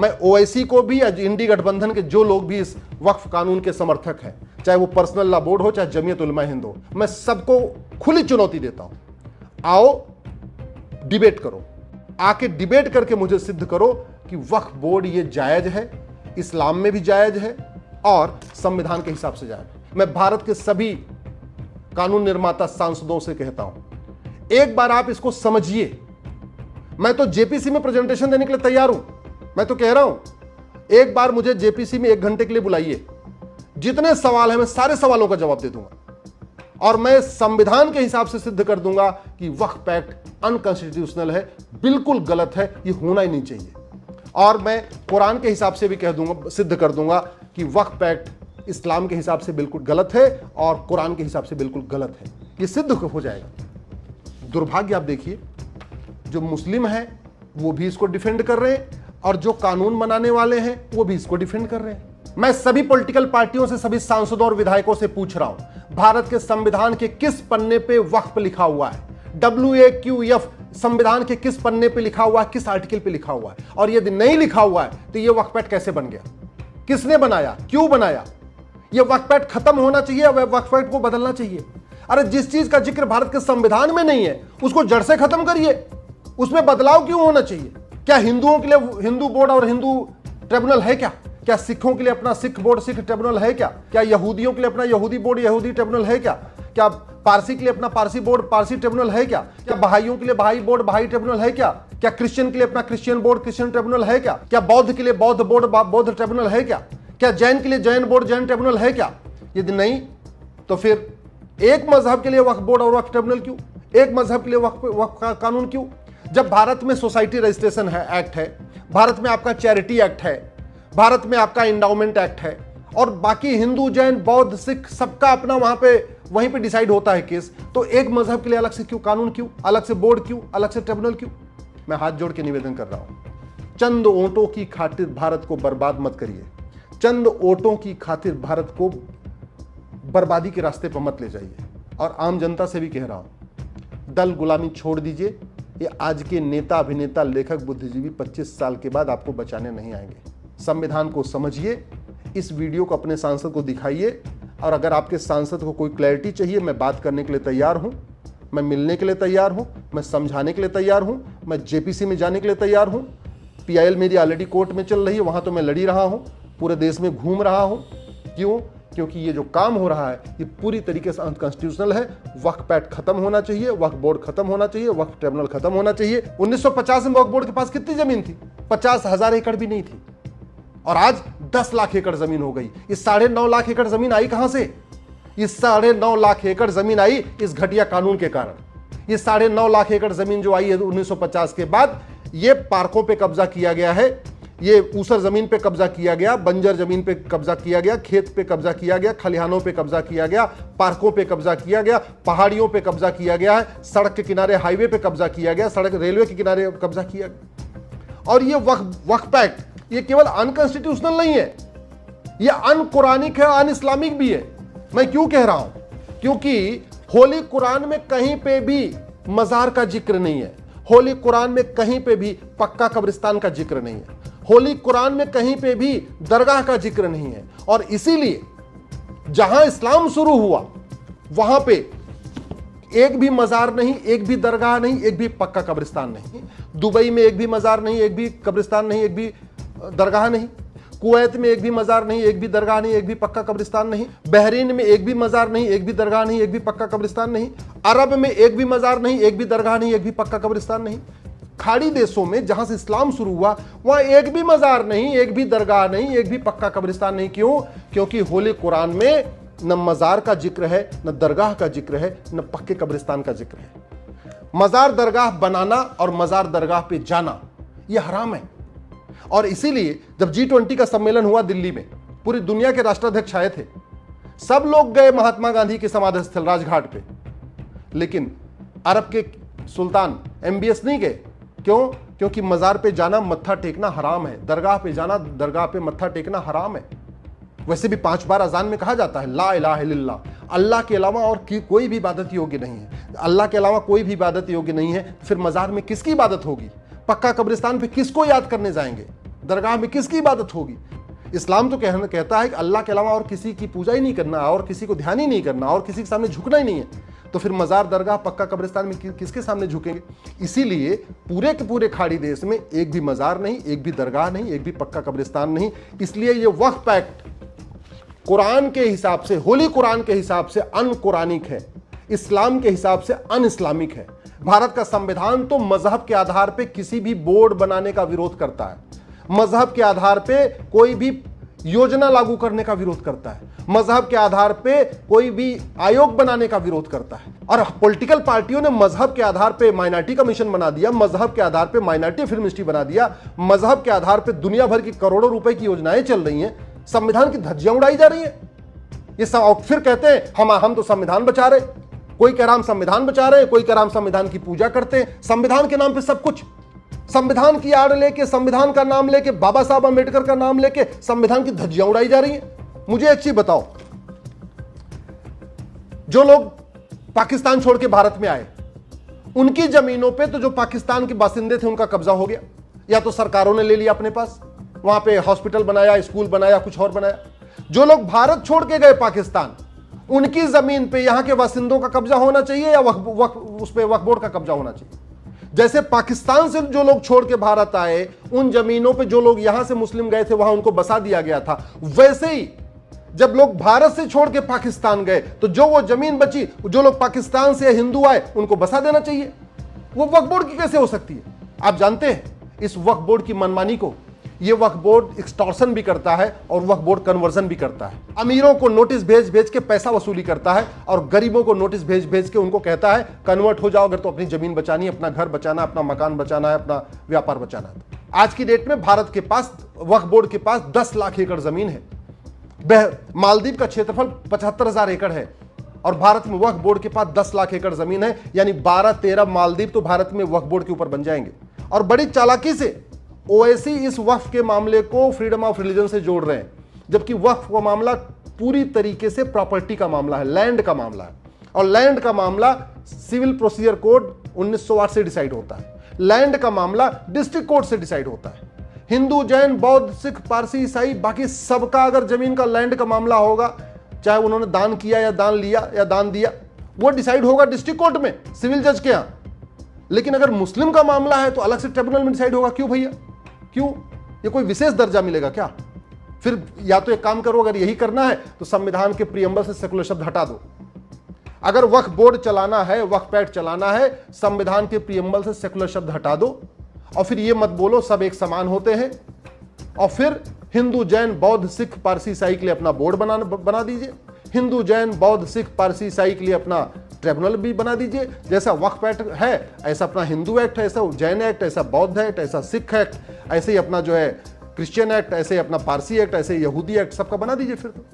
मैं ओवैसी को भी या इंडी गठबंधन के जो लोग भी इस वक्फ कानून के समर्थक हैं, चाहे वो पर्सनल लॉ बोर्ड हो चाहे जमीयत उलमा हिंद हो, मैं सबको खुली चुनौती देता हूं, आओ डिबेट करो, आके डिबेट करके मुझे सिद्ध करो कि वक्फ बोर्ड ये जायज है, इस्लाम में भी जायज है और संविधान के हिसाब से जायज है। मैं भारत के सभी कानून निर्माता सांसदों से कहता हूं, एक बार आप इसको समझिए। मैं तो जेपीसी में प्रेजेंटेशन देने के लिए तैयार हूं। मैं तो कह रहा हूं, एक बार मुझे जेपीसी में 1 घंटे के लिए बुलाइए, जितने सवाल हैं मैं सारे सवालों का जवाब दे दूंगा और मैं संविधान के हिसाब से सिद्ध कर दूंगा कि वक्फ एक्ट अनकॉन्स्टिट्यूशनल है, बिल्कुल गलत है, ये होना ही नहीं चाहिए। और मैं कुरान के हिसाब से भी कह दूंगा, सिद्ध कर दूंगा कि वक्फ एक्ट इस्लाम के हिसाब से बिल्कुल गलत है और कुरान के हिसाब से बिल्कुल गलत है। ये सिद्ध हो जाएगा। दुर्भाग्य आप देखिए, जो मुस्लिम हैं वो भी इसको डिफेंड कर रहे हैं और जो कानून बनाने वाले हैं वो भी इसको डिफेंड कर रहे हैं। मैं सभी पॉलिटिकल पार्टियों से, सभी सांसदों और विधायकों से पूछ रहा हूं, भारत के संविधान के किस पन्ने पे वक्फ लिखा हुआ है? WAQF संविधान के किस पन्ने पे लिखा हुआ है, किस आर्टिकल पे लिखा हुआ है? और यदि नहीं लिखा हुआ है तो ये वक्फ एक्ट कैसे बन गया? किसने बनाया, क्यों बनाया? ये वक्फ एक्ट खत्म होना चाहिए, वक्फ एक्ट को बदलना चाहिए। अरे जिस चीज का जिक्र भारत के संविधान में नहीं है उसको जड़ से खत्म करिए, उसमें बदलाव क्यों होना चाहिए? क्या हिंदुओं के लिए हिंदू बोर्ड और हिंदू ट्रिब्यूनल है क्या? क्या सिखों के लिए अपना सिख बोर्ड, सिख ट्रिब्यूनल है क्या? क्या यहूदियों के लिए अपना यहूदी बोर्ड, यहूदी ट्रिब्यूनल है क्या? क्या पारसी के लिए अपना पारसी बोर्ड, पारसी ट्रिब्यूनल है क्या? क्या बहाइयों के लिए बहाई बोर्ड, बहाई ट्रिब्यूनल है क्या? क्या क्रिश्चियन के लिए अपना क्रिश्चियन बोर्ड, क्रिश्चियन ट्रिब्यूनल है क्या? क्या बौद्ध के लिए बौद्ध बोर्ड, बौद्ध ट्रिब्यूनल है क्या? क्या जैन के लिए जैन बोर्ड, जैन ट्रिब्यूनल है क्या? यदि नहीं तो फिर एक मजहब के लिए वक्फ बोर्ड और वक्फ ट्रिब्यूनल क्यों? एक मजहब के लिए वक्फ का कानून क्यों? जब भारत में सोसाइटी रजिस्ट्रेशन है एक्ट है, भारत में आपका चैरिटी एक्ट है, भारत में आपका इंडाउमेंट एक्ट है और बाकी हिंदू, जैन, बौद्ध, सिख सबका अपना वहां पे वहीं पे डिसाइड होता है केस, तो एक मजहब के लिए अलग से क्यों कानून, क्यों अलग से बोर्ड, क्यों अलग से ट्रिब्यूनल, क्यों? मैं हाथ जोड़ के निवेदन कर रहा हूं, चंद वोटों की खातिर भारत को बर्बाद मत करिए। चंद वोटों की खातिर भारत को बर्बादी के रास्ते पर मत ले जाइए। और आम जनता से भी कह रहा हूं, दल गुलामी छोड़ दीजिए। ये आज के नेता, अभिनेता, लेखक, बुद्धिजीवी 25 साल के बाद आपको बचाने नहीं आएंगे। संविधान को समझिए, इस वीडियो को अपने सांसद को दिखाइए और अगर आपके सांसद को कोई क्लैरिटी चाहिए, मैं बात करने के लिए तैयार हूं, मैं मिलने के लिए तैयार हूं, मैं समझाने के लिए तैयार हूं, मैं जेपीसी में जाने के लिए तैयार हूं। PIL मेरी ऑलरेडी कोर्ट में चल रही है, वहां तो मैं लड़ी रहा हूं, पूरे देश में घूम रहा हूं। क्यों? क्योंकि ये जो काम हो रहा है ये पूरी तरीके से अनकॉन्स्टिट्यूशनल है। वक्फ एक्ट खत्म होना चाहिए, वक्फ बोर्ड खत्म होना चाहिए, वक्फ ट्रिब्यूनल खत्म होना चाहिए। 1950 में वक्फ बोर्ड के पास कितनी जमीन थी? 50,000 एकड़ भी नहीं थी और आज 10 लाख एकड़ जमीन हो गई। ये 9.5 लाख एकड़ जमीन आई कहां से? ये 9.5 लाख एकड़ जमीन आई इस घटिया कानून के कारण। ये 9.5 लाख एकड़ जमीन जो आई है 1950 के बाद, ये पार्कों पे कब्जा किया गया है, ये ऊसर जमीन पे कब्जा किया गया, बंजर जमीन पे कब्जा किया गया, खेत पे कब्जा किया गया, खलिहानों पे कब्जा किया गया, पार्कों पे कब्जा किया गया, पहाड़ियों पे कब्जा किया गया है, सड़क के किनारे हाईवे पे कब्जा किया गया, सड़क रेलवे के किनारे कब्जा किया गया। और ये वक्फ एक्ट ये केवल अनकॉन्स्टिट्यूशनल नहीं है, ये अनकुरानिक है, अन इस्लामिक भी है। मैं क्यों कह रहा हूं? क्योंकि होली कुरान में कहीं पे भी मजार का जिक्र नहीं है, होली कुरान में कहीं पे भी पक्का कब्रिस्तान का जिक्र नहीं है, होली कुरान में कहीं पे भी दरगाह का जिक्र नहीं है। और इसीलिए जहां इस्लाम शुरू हुआ वहां पे एक भी मजार नहीं, एक भी दरगाह नहीं, एक भी पक्का कब्रिस्तान नहीं। दुबई में एक भी मजार नहीं, एक भी कब्रिस्तान नहीं, एक भी दरगाह नहीं। कुवैत में एक भी मजार नहीं, एक भी दरगाह नहीं, एक भी पक्का कब्रिस्तान नहीं। बहरीन में एक भी मजार नहीं, एक भी दरगाह नहीं, एक भी पक्का कब्रिस्तान नहीं। अरब में एक भी मजार नहीं, एक भी दरगाह नहीं, एक भी पक्का कब्रिस्तान नहीं। खाड़ी देशों में जहां से इस्लाम शुरू हुआ वहां एक भी मजार नहीं, एक भी दरगाह नहीं, एक भी पक्का कब्रिस्तान नहीं। क्यों? क्योंकि होली कुरान में न मजार का जिक्र है, न दरगाह का जिक्र है, न पक्के कब्रिस्तान का जिक्र है। मजार दरगाह बनाना और मजार दरगाह पे जाना यह हराम है। और इसीलिए जब G20 का सम्मेलन हुआ दिल्ली में, पूरी दुनिया के राष्ट्राध्यक्ष आए थे, सब लोग गए महात्मा गांधी के समाधि स्थल राजघाट पे, लेकिन अरब के सुल्तान MBS नहीं गए। क्यों? क्योंकि मजार पे जाना, मत्था टेकना हराम है, दरगाह पे जाना, दरगाह पे मत्था टेकना हराम है। वैसे भी 5 बार अजान में कहा जाता है ला इलाहा इल्लल्लाह, अल्लाह के अलावा और कोई भी इबादत योग्य नहीं है। अल्लाह के अलावा कोई भी इबादत योग्य नहीं है, फिर मजार में किसकी इबादत होगी? पक्का कब्रिस्तान पे किसको याद करने जाएंगे? दरगाह में किसकी इबादत होगी? इस्लाम तो कहता है कि अल्लाह के अलावा और किसी की पूजा ही नहीं करना और किसी को ध्यान ही नहीं करना और किसी के सामने झुकना ही नहीं है। तो फिर मजार, दरगाह, पक्का कब्रिस्तान में किसके सामने झुकेंगे? इसीलिए पूरे के पूरे खाड़ी देश में एक भी मजार नहीं, एक भी दरगाह नहीं, एक भी पक्का कब्रिस्तान नहीं। इसलिए ये वक्फ एक्ट कुरान के हिसाब से, होली कुरान के हिसाब से अनकुरानिक है, इस्लाम के हिसाब से अन इस्लामिक है। भारत का संविधान तो मजहब के आधार पे किसी भी बोर्ड बनाने का विरोध करता है, मजहब के आधार पे कोई भी योजना लागू करने का विरोध करता है, मजहब के आधार पे कोई भी आयोग बनाने का विरोध करता है। और पॉलिटिकल पार्टियों ने मजहब के आधार पे माइनॉरिटी कमीशन बना दिया, मजहब के आधार पे माइनॉरिटी फिल्म मिनिस्ट्री बना दिया, मजहब के आधार पे दुनिया भर की करोड़ों रुपए की योजनाएं चल रही हैं, संविधान की धज्जियां उड़ाई जा रही है। ये सब फिर कहते हैं हम तो संविधान बचा रहे, कोई कह रहा हम संविधान बचा रहे हैं, कोई कह रहा हम संविधान की पूजा करते हैं। संविधान के नाम पे सब कुछ, संविधान की आड़ लेके, संविधान का नाम लेके, बाबा साहब अंबेडकर का नाम लेके संविधान की धज्जियां उड़ाई जा रही हैं। मुझे एक चीज बताओ, जो लोग पाकिस्तान छोड़ के भारत में आए, उनकी जमीनों पे तो जो पाकिस्तान के बासिंदे थे उनका कब्जा हो गया, या तो सरकारों ने ले लिया अपने पास, वहां पे हॉस्पिटल बनाया, स्कूल बनाया, कुछ और बनाया। जो लोग भारत छोड़ के गए पाकिस्तान, उनकी जमीन पे यहां के बासिंदों का कब्जा होना चाहिए या उस पे वक्फ बोर्ड का कब्जा होना चाहिए? जैसे पाकिस्तान से जो लोग छोड़ के भारत आए, उन जमीनों पे जो लोग यहां से मुस्लिम गए थे वहां उनको बसा दिया गया था, वैसे ही जब लोग भारत से छोड़ के पाकिस्तान गए तो जो वो जमीन बची, जो लोग पाकिस्तान से हिंदू आए उनको बसा देना चाहिए। वो वक्फ बोर्ड की कैसे हो सकती है? आप जानते हैं इस वक्फ बोर्ड की मनमानी को, ये वक्फ बोर्ड एक्सटॉर्शन भी करता है और वक्फ बोर्ड कन्वर्जन भी करता है। अमीरों को नोटिस भेज भेज के पैसा वसूली करता है और गरीबों को नोटिस भेज भेज के उनको कहता है कन्वर्ट हो जाओ अगर तो अपनी जमीन बचानी है, अपना घर बचाना, अपना मकान बचाना है, अपना व्यापार बचाना है। आज की डेट में भारत के पास, वक्फ बोर्ड के पास 10 लाख एकड़ जमीन है। मालदीव का क्षेत्रफल 75,000 एकड़ है और भारत में वक्फ बोर्ड के पास 10 लाख एकड़ जमीन है, यानी 12-13 मालदीव तो भारत में वक्फ बोर्ड के ऊपर बन जाएंगे। और बड़ी चालाकी से ओवैसी इस वक्फ के मामले को फ्रीडम ऑफ रिलीजन से जोड़ रहे हैं, जबकि वक्फ का मामला पूरी तरीके से प्रॉपर्टी का मामला है, लैंड का मामला है। और लैंड का मामला सिविल प्रोसीजर कोड 1908 से डिसाइड होता है, लैंड का मामला डिस्ट्रिक्ट कोर्ट से डिसाइड होता है। हिंदू, जैन, बौद्ध, सिख, पारसी, ईसाई, बाकी सबका अगर जमीन का लैंड का मामला होगा, चाहे उन्होंने दान किया या दान लिया या दान दिया, वो डिसाइड होगा डिस्ट्रिक्ट कोर्ट में, सिविल जज के यहां। लेकिन अगर मुस्लिम का मामला है तो अलग से ट्रिब्यूनल में डिसाइड होगा। क्यों भैया, क्यों? ये कोई विशेष दर्जा मिलेगा क्या? फिर या तो एक काम करो, अगर यही करना है तो संविधान के प्रीएम्बल से सेकुलर शब्द हटा दो। अगर वक्फ बोर्ड चलाना है, वक्फ एक्ट चलाना है, संविधान के प्रीएम्बल से सेकुलर शब्द हटा दो और फिर ये मत बोलो सब एक समान होते हैं। और फिर हिंदू, जैन, बौद्ध, सिख, पारसी, ईसाई के लिए अपना बोर्ड बना दीजिए। हिंदू, जैन, बौद्ध, सिख, पारसी, ईसाई के लिए अपना ट्रिब्यूनल भी बना दीजिए। जैसा वक्फ एक्ट है ऐसा अपना हिंदू एक्ट है, ऐसा जैन एक्ट, ऐसा बौद्ध एक्ट, ऐसा सिख एक्ट, ऐसे ही अपना जो है क्रिश्चियन एक्ट, ऐसे ही अपना पारसी एक्ट, ऐसे यहूदी एक्ट, सबका बना दीजिए फिर तो।